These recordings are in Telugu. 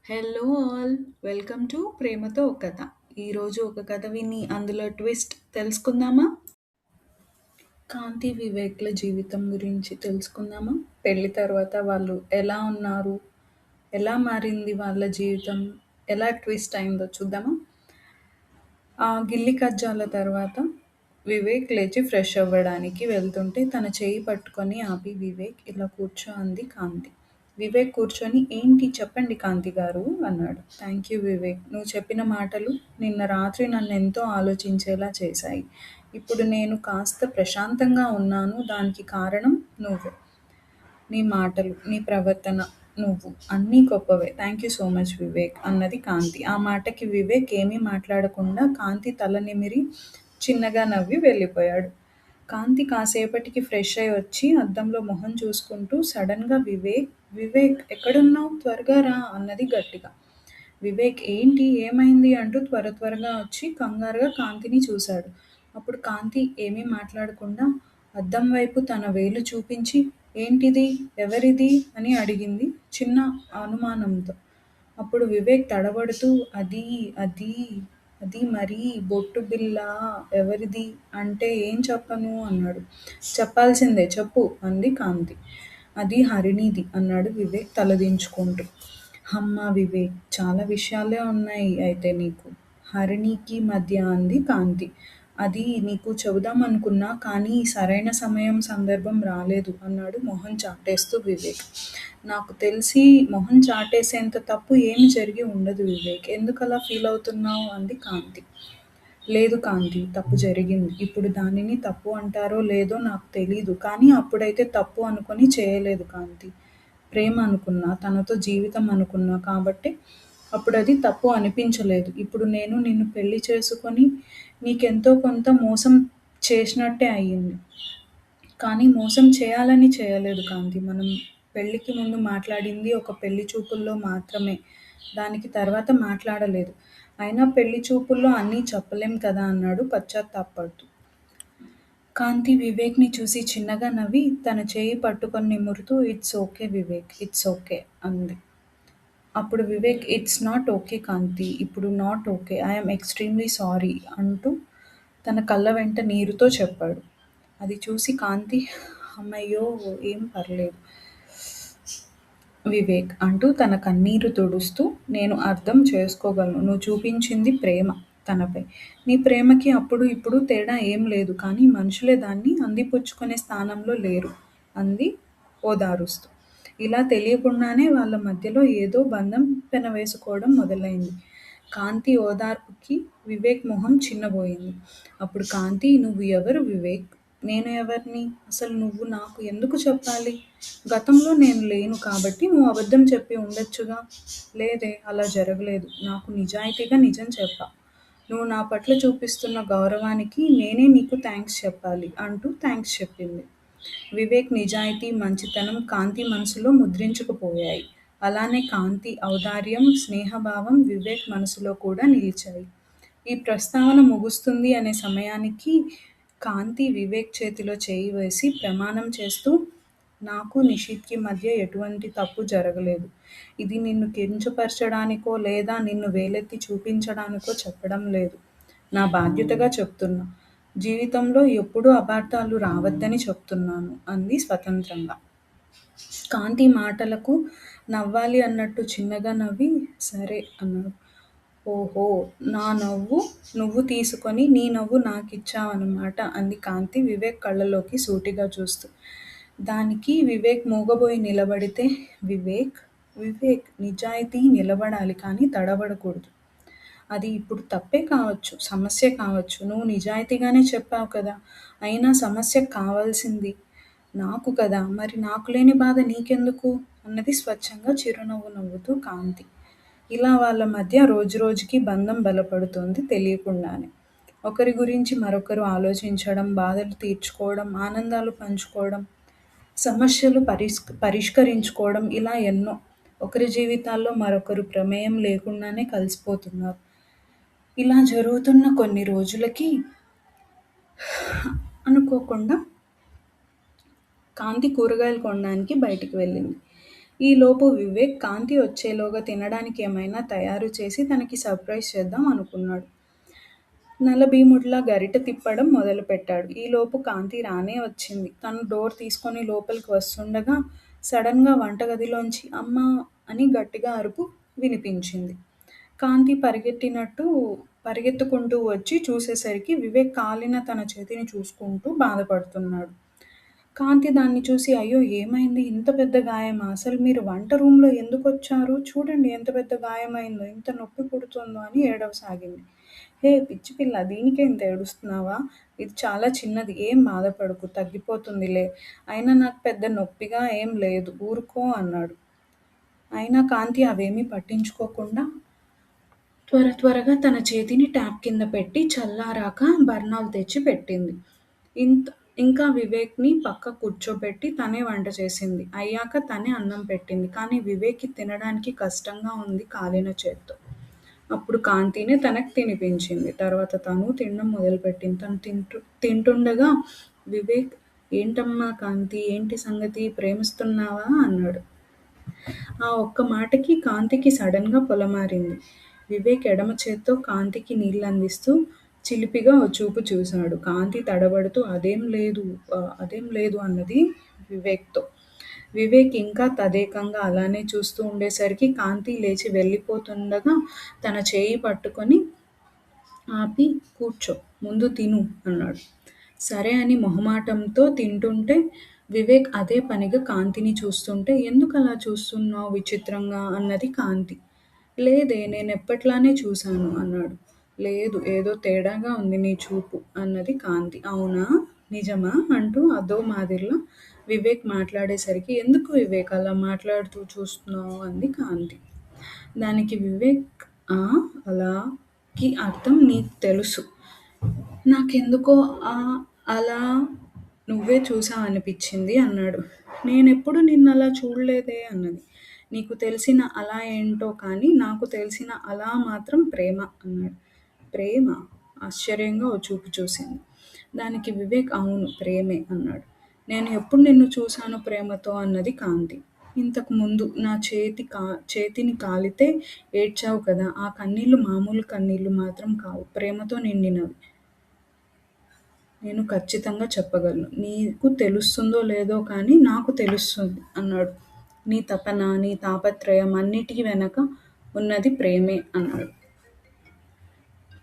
హలో ఆల్ వెల్కమ్ టు ప్రేమతో ఒక కథ. ఈరోజు ఒక కథ విని అందులో ట్విస్ట్ తెలుసుకుందామా? కాంతి వివేక్ల జీవితం గురించి తెలుసుకుందామా? పెళ్లి తర్వాత వాళ్ళు ఎలా ఉన్నారు, ఎలా మారింది వాళ్ళ జీవితం, ఎలా ట్విస్ట్ అయిందో చూద్దామా? ఆ గిల్లి కజ్జాల తర్వాత వివేక్ లేచి ఫ్రెష్ అవ్వడానికి వెళ్తుంటే తన చేయి పట్టుకొని ఆపి వివేక్ ఇలా కూర్చో అంది కాంతి. వివేక్ కూర్చొని ఏంటి చెప్పండి కాంతి గారు అన్నాడు. థ్యాంక్ యూ వివేక్, నువ్వు చెప్పిన మాటలు నిన్న రాత్రి నన్ను ఎంతో ఆలోచించేలా చేశాయి. ఇప్పుడు నేను కాస్త ప్రశాంతంగా ఉన్నాను, దానికి కారణం నువ్వు. నీ మాటలు, నీ ప్రవర్తన, నువ్వు అన్నీ గొప్పవే. Thank you so much Vivek అన్నది కాంతి. ఆ మాటకి వివేక్ ఏమీ మాట్లాడకుండా కాంతి తల నిమిరి చిన్నగా నవ్వి వెళ్ళిపోయాడు. కాంతి కాసేపటికి ఫ్రెష్ అయి వచ్చి అద్దంలో మొహం చూసుకుంటూ సడన్గా వివేక్, వివేక్ ఎక్కడున్నావు, త్వరగా రా అన్నది గట్టిగా. వివేక్ ఏంటి ఏమైంది అంటూ త్వరగా వచ్చి కంగారుగా కాంతిని చూశాడు. అప్పుడు కాంతి ఏమీ మాట్లాడకుండా అద్దం వైపు తన వేలు చూపించి ఏంటిది, ఎవరిది అని అడిగింది చిన్న అనుమానంతో. అప్పుడు వివేక్ తడబడుతూ అది అది అది మరీ బొట్టు బిళ్ళ ఎవరిది అంటే ఏం చెప్పను అన్నాడు. చెప్పాల్సిందే చెప్పు అంది కాంతి. అది హరిణిది అన్నాడు వివేక్ తలదించుకుంటూ. హమ్మ వివేక్, చాలా విషయాలే ఉన్నాయి అయితే నీకు హరిణికి మధ్య అంది కాంతి. అది నీకు చెబుదామనుకున్నా కానీ సరైన సమయం సందర్భం రాలేదు అన్నాడు మొహం చాటేస్తూ వివేక్. నాకు తెలిసి మొహం చాటేసేంత తప్పు ఏమి జరిగి ఉండదు వివేక్, ఎందుకలా ఫీల్ అవుతున్నావు అంది కాంతి. లేదు కాంతి, తప్పు జరిగింది. ఇప్పుడు దానిని తప్పు అంటారో లేదో నాకు తెలీదు, కానీ అప్పుడైతే తప్పు అనుకొని చేయలేదు కాంతి. ప్రేమ అనుకున్నా, తనతో జీవితం అనుకున్నా కాబట్టి అప్పుడది తప్పు అనిపించలేదు. ఇప్పుడు నేను నిన్ను పెళ్లి చేసుకొని నీకెంతో కొంత మోసం చేసినట్టే అయ్యింది. కానీ మోసం చేయాలని చేయలేదు కాంతి. మనం పెళ్ళికి ముందు మాట్లాడింది ఒక పెళ్లి చూపుల్లో మాత్రమే. దానికి తర్వాత మాట్లాడలేదు. అయినా పెళ్లి చూపుల్లో అన్నీ చెప్పలేం కదా అన్నాడు పశ్చాత్తాపపడుతూ. కాంతి వివేక్‌ని చూసి చిన్నగా నవ్వి తన చేయి పట్టుకొని నిమురుతూ it's okay Vivek, it's okay అంది. అప్పుడు Vivek it's not okay Kanti, ఇప్పుడు not okay. I'm extremely sorry అంటూ తన కళ్ళ వెంట నీరుతో చెప్పాడు. అది చూసి కాంతి హమ్మయ్యో! ఏం పర్లేదు వివేక్ అంటూ తన కన్నీరు తుడుస్తూ నేను అర్థం చేసుకోగలను. నువ్వు చూపించింది ప్రేమ తనపై. నీ ప్రేమకి అప్పుడు ఇప్పుడు తేడా ఏం లేదు, కానీ మనుషులే దాన్ని అందిపుచ్చుకునే స్థానంలో లేరు అంది ఓదారుస్తూ. ఇలా తెలియకుండానే వాళ్ళ మధ్యలో ఏదో బంధం పెనవేసుకోవడం మొదలైంది. కాంతి ఓదార్పుకి వివేక్ మొహం చిన్నబోయింది. అప్పుడు కాంతి నువ్వు ఎవరు వివేక్? నేను ఎవరిని? అసలు నువ్వు నాకు ఎందుకు చెప్పాలి? గతంలో నేను లేను కాబట్టి నువ్వు అబద్ధం చెప్పి ఉండొచ్చుగా. లేదే, అలా జరగలేదు. నాకు నిజాయితీగా నిజం చెప్పా. నువ్వు నా పట్ల చూపిస్తున్న గౌరవానికి నేనే నీకు థ్యాంక్స్ చెప్పాలి అంటూ థ్యాంక్స్ చెప్పింది. వివేక్ నిజాయితీ, మంచితనం కాంతి మనసులో ముద్రించుకుపోయాయి. అలానే కాంతి ఔదార్యం, స్నేహభావం వివేక్ మనసులో కూడా నిలిచాయి. ఈ ప్రస్తావన ముగుస్తుంది అనే సమయానికి కాంతి వివేక్ చేతిలో చేయి వేసి ప్రమాణం చేస్తూ నాకు నిషిత్‌కి మధ్య ఎటువంటి తప్పు జరగలేదు. ఇది నిన్ను కించపరచడానికో లేదా నిన్ను వేలెత్తి చూపించడానికో చెప్పడం లేదు. నా బాధ్యతగా చెప్తున్నా. జీవితంలో ఎప్పుడూ అపార్థాలు రావద్దని చెప్తున్నాను అంది స్వతంత్రంగా. కాంతి మాటలకు నవ్వాలి అన్నట్టు చిన్నగా నవ్వి సరే అన్నాడు. ఓహో! నా నవ్వు నువ్వు తీసుకొని నీ నవ్వు నాకిచ్చావన్నమాట అంది కాంతి వివేక్ కళ్ళలోకి సూటిగా చూస్తూ. దానికి వివేక్ మూగబోయి నిలబడితే వివేక్, వివేక్ నిజాయితీ నిలబడాలి కానీ తడబడకూడదు. అది ఇప్పుడు తప్పే కావచ్చు, సమస్యే కావచ్చు. నువ్వు నిజాయితీగానే చెప్పావు కదా! అయినా సమస్య కావాల్సింది నాకు కదా! మరి నాకు లేని బాధ నీకెందుకు? అన్నది స్వచ్ఛంగా చిరునవ్వు నవ్వుతూ కాంతి. ఇలా వాళ్ళ మధ్య రోజురోజుకీ బంధం బలపడుతోంది తెలియకుండానే. ఒకరి గురించి మరొకరు ఆలోచించడం, బాధలు తీర్చుకోవడం, ఆనందాలు పంచుకోవడం, సమస్యలు పరిష్కరించుకోవడం ఇలా ఎన్నో. ఒకరి జీవితాల్లో మరొకరు ప్రమేయం లేకుండానే కలిసిపోతున్నారు. ఇలా జరుగుతున్న కొన్ని రోజులకి అనుకోకుండా కాంతి కూరగాయలు కొనడానికి బయటికి వెళ్ళింది. ఈలోపు వివేక్ కాంతి వచ్చేలోగా తినడానికి ఏమైనా తయారు చేసి తనకి సర్ప్రైజ్ చేద్దాం అనుకున్నాడు. నల్లభీముడిలా గరిటె తిప్పడం మొదలుపెట్టాడు. ఈలోపు కాంతి రానే వచ్చింది. తను డోర్ తీసుకొని లోపలికి వస్తుండగా సడన్‌గా వంటగదిలోంచి అమ్మా! అని గట్టిగా అరుపు వినిపించింది. కాంతి పరిగెత్తుకుంటూ వచ్చి చూసేసరికి వివేక్ కాలిన తన చేతిని చూసుకుంటూ బాధపడుతున్నాడు. కాంతి దాన్ని చూసి అయ్యో! ఏమైంది? ఇంత పెద్ద గాయమా? అసలు మీరు వంట రూమ్‌లో ఎందుకొచ్చారు? చూడండి ఎంత పెద్ద గాయమైందో, ఎంత నొప్పి పుడుతుందో అని ఏడవసాగింది. హే పిచ్చి పిల్ల దీనికే ఇంత ఏడుస్తున్నావా? ఇది చాలా చిన్నది. ఏం బాధపడకు తగ్గిపోతుందిలే. అయినా నాకు పెద్ద నొప్పిగా ఏం లేదు. ఊరుకో అన్నాడు. అయినా కాంతి అవేమీ పట్టించుకోకుండా త్వరగా తన చేతిని ట్యాప్ కింద పెట్టి చల్లారాక బర్నాలు తెచ్చి పెట్టింది. ఇంత ఇంకా వివేక్‌ని పక్క కూర్చోబెట్టి తనే వంట చేసింది. అయ్యాక తనే అన్నం పెట్టింది. కానీ వివేక్‌కి తినడానికి కష్టంగా ఉంది కాలిన చేత్తో. అప్పుడు కాంతినే తనకి తినిపించింది. తర్వాత తను తినడం మొదలుపెట్టింది. తను తింటుండగా వివేక్ ఏంటమ్మా కాంతి ఏంటి సంగతి ప్రేమిస్తున్నావా? అన్నాడు. ఆ ఒక్క మాటకి కాంతికి సడన్‌గా పొలమారింది. వివేక్ ఎడమ చేత్తో కాంతికి నీళ్ళందిస్తూ చిలిపిగా ఓ చూపు చూశాడు. కాంతి తడబడుతూ అదేం లేదు అన్నది వివేక్‌తో. వివేక్ ఇంకా తదేకంగా అలానే చూస్తూ ఉండేసరికి కాంతి లేచి వెళ్ళిపోతుండగా తన చేయి పట్టుకొని ఆపి కూర్చో, ముందు తిను అన్నాడు. సరే అని మొహమాటంతో తింటుంటే వివేక్ అదే పనిగా కాంతిని చూస్తుంటే ఎందుకలా చూస్తున్నావ్ విచిత్రంగా అన్నది కాంతి. లేదే నేనెప్పట్లానే చూశాను అన్నాడు. లేదు ఏదో తేడాగా ఉంది నీ చూపు అన్నది కాంతి. అవునా? నిజమా? అంటూ అదో మాదిరిలా వివేక్ మాట్లాడేసరికి ఎందుకు వివేక్ అలా మాట్లాడుతూ చూస్తున్నావు అంది కాంతి. దానికి వివేక్ ఆ! అలాకి అర్థం నీకు తెలుసు. నాకెందుకో అలా నువ్వే చూసావనిపిచ్చింది అన్నాడు. నేనెప్పుడూ నిన్నలా చూడలేదే అన్నది. నీకు తెలిసిన అలా ఏంటో కానీ నాకు తెలిసిన అలా మాత్రం ప్రేమ అన్నాడు. ప్రేమా? ఆశ్చర్యంగా ఓ చూపు చూసింది. దానికి వివేక్ అవును ప్రేమే అన్నాడు. నేను ఎప్పుడు నిన్ను చూశాను ప్రేమతో అన్నది కాంతి. ఇంతకు ముందు నా చేతిని కాలితే ఏడ్చావు కదా! ఆ కన్నీళ్ళు మామూలు కన్నీళ్ళు మాత్రం కావు. ప్రేమతో నిండినవి. నేను ఖచ్చితంగా చెప్పగలను. నీకు తెలుస్తుందో లేదో కానీ నాకు తెలుస్తుంది అన్నాడు. నీ తపన, నీ తాపత్రయం అన్నిటి వెనక ఉన్నది ప్రేమే అన్నాడు.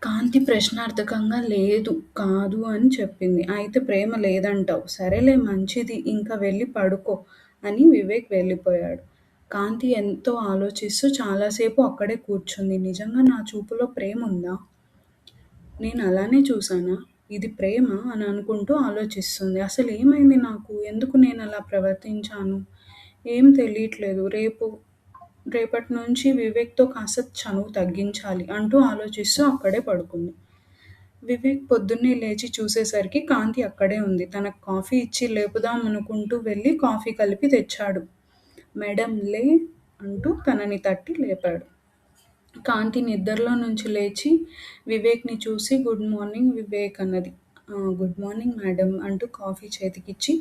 కాంతి ప్రశ్నార్థకంగా లేదు, కాదు అని చెప్పింది. అయితే ప్రేమ లేదంటావు. సరేలే మంచిది ఇంక వెళ్ళి పడుకో అని వివేక్ వెళ్ళిపోయాడు. కాంతి ఎంతో ఆలోచిస్తూ చాలాసేపు అక్కడే కూర్చుంది. నిజంగా నా చూపులో ప్రేముందా? నేను అలానే చూసానా? ఇది ప్రేమ అని అనుకుంటూ ఆలోచిస్తుంది. అసలేమైంది నాకు? ఎందుకు నేనలా ప్రవర్తించాను? ఏం తెలీట్లేదు. రేపటి నుంచి వివేక్‌తో కాస్త చనువు తగ్గించాలి అంటూ ఆలోచిస్తూ అక్కడే పడుకుంది. వివేక్ పొద్దున్నే లేచి చూసేసరికి కాంతి అక్కడే ఉంది. తనకు కాఫీ ఇచ్చి లేపుదామనుకుంటూ వెళ్ళి కాఫీ కలిపి తెచ్చాడు. మేడం లే అంటూ తనని తట్టి లేపాడు. కాంతి నిద్రలో నుంచి లేచి వివేక్‌ని చూసి గుడ్ మార్నింగ్ వివేక్ అన్నది. గుడ్ మార్నింగ్ మేడం అంటూ కాఫీ చేతికిచ్చి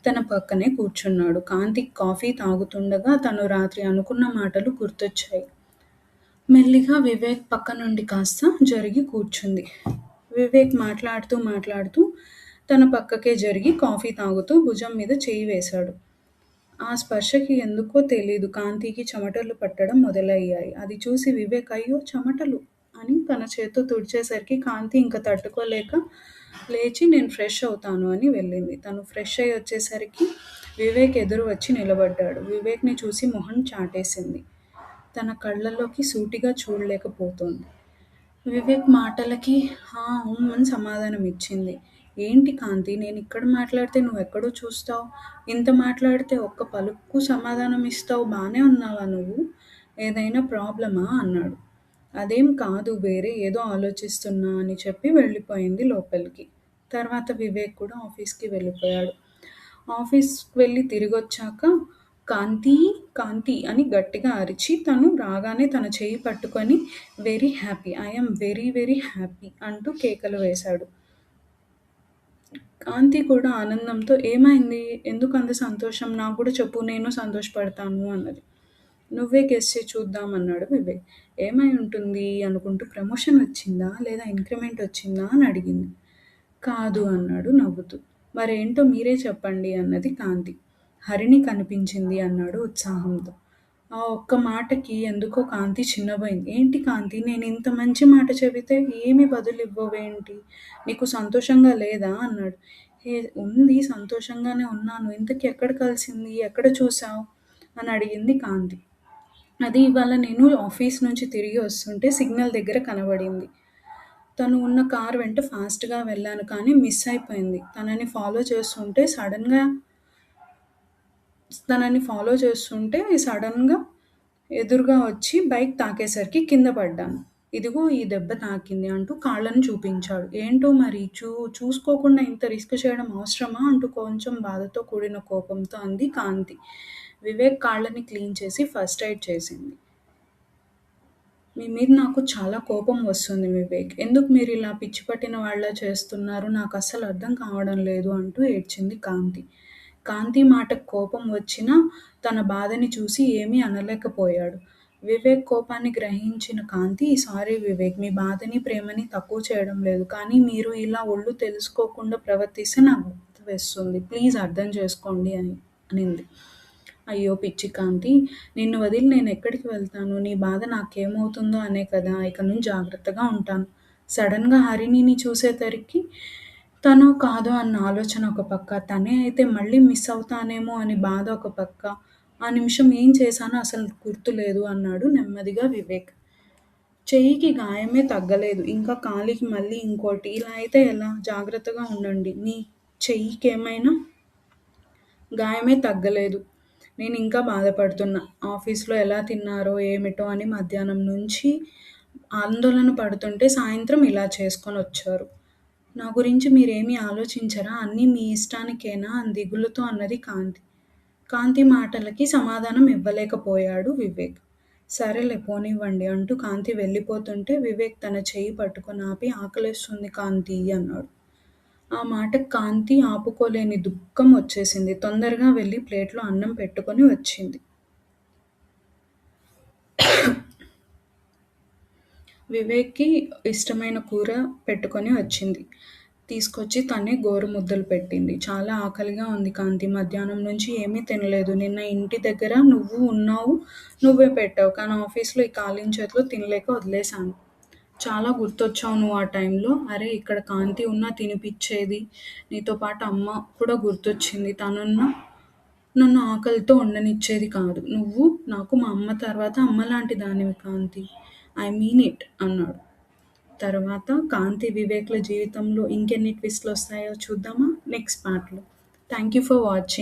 తన పక్కనే కూర్చున్నాడు. కాంతికి కాఫీ తాగుతుండగా తను రాత్రి అనుకున్న మాటలు గుర్తొచ్చాయి. మెల్లిగా వివేక్ పక్క నుండి కాస్త జరిగి కూర్చుంది. వివేక్ మాట్లాడుతూ తన పక్కకే జరిగి కాఫీ తాగుతూ భుజం మీద చెయ్యి వేశాడు. ఆ స్పర్శకి ఎందుకో తెలీదు కాంతికి చెమటలు పట్టడం మొదలయ్యాయి. అది చూసి వివేక్ అయ్యో! చెమటలు అని తన చేత్తో తుడిచేసరికి కాంతి ఇంక తట్టుకోలేక లేచి నేను ఫ్రెష్ అవుతాను అని వెళ్ళింది. తను ఫ్రెష్ అయ్యి వచ్చేసరికి వివేక్ ఎదురు వచ్చి నిలబడ్డాడు. వివేక్‌ని చూసి మొహం చాటేసింది. తన కళ్ళలోకి సూటిగా చూడలేకపోతోంది. వివేక్ మాటలకి అని సమాధానమిచ్చింది. ఏంటి కాంతి నేనిక్కడ మాట్లాడితే నువ్వెక్కడో చూస్తావు. ఇంత మాట్లాడితే ఒక్క పలుకు సమాధానం ఇస్తావు. బానే ఉన్నావా నువ్వు? ఏదైనా ప్రాబ్లమా? అన్నాడు. అదేం కాదు వేరే ఏదో ఆలోచిస్తున్నా అని చెప్పి వెళ్ళిపోయింది లోపలికి. తర్వాత వివేక్ కూడా ఆఫీస్‌కి వెళ్ళిపోయాడు. ఆఫీస్‌కి వెళ్ళి తిరిగొచ్చాక కాంతీ! కాంతి అని గట్టిగా అరిచి తను రాగానే తన చెయ్యి పట్టుకొని very happy. I am very very happy అంటూ కేకలు వేశాడు. కాంతి కూడా ఆనందంతో ఏమైంది? ఎందుకంత సంతోషం? నాకు కూడా చెప్పు నేను సంతోషపడతాను అన్నది. నువ్వే గెస్ చేయి చూద్దాం అన్నాడు వివేక్. ఏమై ఉంటుంది అనుకుంటూ ప్రమోషన్ వచ్చిందా? లేదా ఇంక్రిమెంట్ వచ్చిందా? అని అడిగింది. కాదు అన్నాడు నవ్వుతూ. మరేంటో మీరే చెప్పండి అన్నది కాంతి. హరిణి కనిపించింది అన్నాడు ఉత్సాహంతో. ఆ ఒక్క మాటకి ఎందుకో కాంతి చిన్నబోయింది. ఏంటి కాంతి, నేను ఇంత మంచి మాట చెబితే ఏమి బదులివ్వవేంటి? నీకు సంతోషంగా లేదా? అన్నాడు. ఏ ఉంది, సంతోషంగానే ఉన్నాను. ఇంతకీ ఎక్కడ కలిసింది? ఎక్కడ చూసావు? అని అడిగింది కాంతి. అది ఇవాళ నేను ఆఫీస్ నుంచి తిరిగి వస్తుంటే సిగ్నల్ దగ్గర కనబడింది. తను ఉన్న కార్ వెంట ఫాస్ట్‌గా వెళ్ళాను కానీ మిస్ అయిపోయింది. తనని ఫాలో చేస్తుంటే సడెన్‌గా ఎదురుగా వచ్చి బైక్ తాకేసరికి కింద పడ్డాను. ఇదిగో ఈ దెబ్బ తాకింది అంటూ కాళ్ళని చూపించాడు. ఏంటో మరి చూసుకోకుండా ఇంత రిస్క్ చేయడం అవసరమా? అంటూ కొంచెం బాధతో కూడిన కోపంతో అంది కాంతి. వివేక్ కాళ్ళని క్లీన్ చేసి ఫస్ట్ ఎయిడ్ చేసింది. మీ మీద నాకు చాలా కోపం వస్తుంది వివేక్. ఎందుకు మీరిలా పిచ్చి పట్టిన వాళ్ళలా చేస్తున్నారు? నాకస్సలు అర్థం కావడం లేదు అంటూ ఏడ్చింది కాంతి. కాంతి మాటకు కోపం వచ్చినా తన బాధని చూసి ఏమీ అనలేకపోయాడు. వివేక్ కోపాన్ని గ్రహించిన కాంతి, సారీ వివేక్, మీ బాధని, ప్రేమని తక్కువ చేయడం లేదు. కానీ మీరు ఇలా ఒళ్ళు తెలుసుకోకుండా ప్రవర్తిస్తే నాకు బాధ వేస్తుంది. ప్లీజ్ అర్థం చేసుకోండి అనింది. అయ్యో పిచ్చి కాంతి! నిన్ను వదిలి నేనెక్కడికి వెళ్తాను? నీ బాధ నాకేమవుతుందో అనే కదా! ఇక నుంచి జాగ్రత్తగా ఉంటాను. సడెన్‌గా హరిణిని చూసేసరికి తనో కాదో అన్న ఆలోచన ఒక పక్క, తనే అయితే మళ్ళీ మిస్ అవుతానేమో అని బాధ ఒక పక్క. ఆ నిమిషం ఏం చేశానో అసలు గుర్తులేదు అన్నాడు నెమ్మదిగా వివేక్. చెయ్యికి గాయమే తగ్గలేదు. ఇంకా కాలికి మళ్ళీ ఇంకోటి. ఇలా అయితే ఎలా? జాగ్రత్తగా ఉండండి. నీ చెయ్యికేమైనా గాయమే తగ్గలేదు. నేనింకా బాధపడుతున్నా. ఆఫీస్‌లో ఎలా తిన్నారో ఏమిటో అని మధ్యాహ్నం నుంచి ఆందోళన పడుతుంటే సాయంత్రం ఇలా చేసుకొనొచ్చారు. నా గురించి మీరేమీ ఆలోచించరా? అన్నీ మీ ఇష్టానికేనా? అని దిగులుతో అన్నది కాంతి. కాంతి మాటలకి సమాధానం ఇవ్వలేకపోయాడు వివేక్. సరేలే పోనివ్వండి అంటూ కాంతి వెళ్ళిపోతుంటే వివేక్ తన చెయ్యి పట్టుకొని ఆపి ఆకలేస్తుంది కాంతీ అన్నాడు. ఆ మాటకి కాంతి ఆపుకోలేని దుఃఖం వచ్చేసింది. తొందరగా వెళ్ళి ప్లేట్‌లో అన్నం పెట్టుకొని వచ్చింది. వివేక్‌కి ఇష్టమైన కూర పెట్టుకొని వచ్చింది. తీసుకొచ్చి తనే గోరుముద్దలు పెట్టింది. చాలా ఆకలిగా ఉంది కాంతి. మధ్యాహ్నం నుంచి ఏమీ తినలేదు. నిన్న ఇంటి దగ్గర నువ్వు ఉన్నావు. నువ్వే పెట్టావు. కానీ ఆఫీస్‌లో ఈ కాలిన చేతిలో తినలేక వదిలేశాను. చాలా గుర్తొచ్చావు నువ్వు ఆ టైంలో. అరే! ఇక్కడ కాంతి ఉన్నా తినిపిచ్చేది. నీతో పాటు అమ్మ కూడా గుర్తొచ్చింది. తనున్నా నన్ను ఆకలితో ఉండనిచ్చేది కాదు. నువ్వు నాకు మా అమ్మ తర్వాత అమ్మలాంటి దానివి కాంతి. ఐ మీన్ ఇట్ అన్నాడు. తర్వాత కాంతి, వివేక్‌ల జీవితంలో ఇంకెన్ని ట్విస్ట్‌లొస్తాయో చూద్దామా నెక్స్ట్ పార్ట్‌లో. Thank you for watching.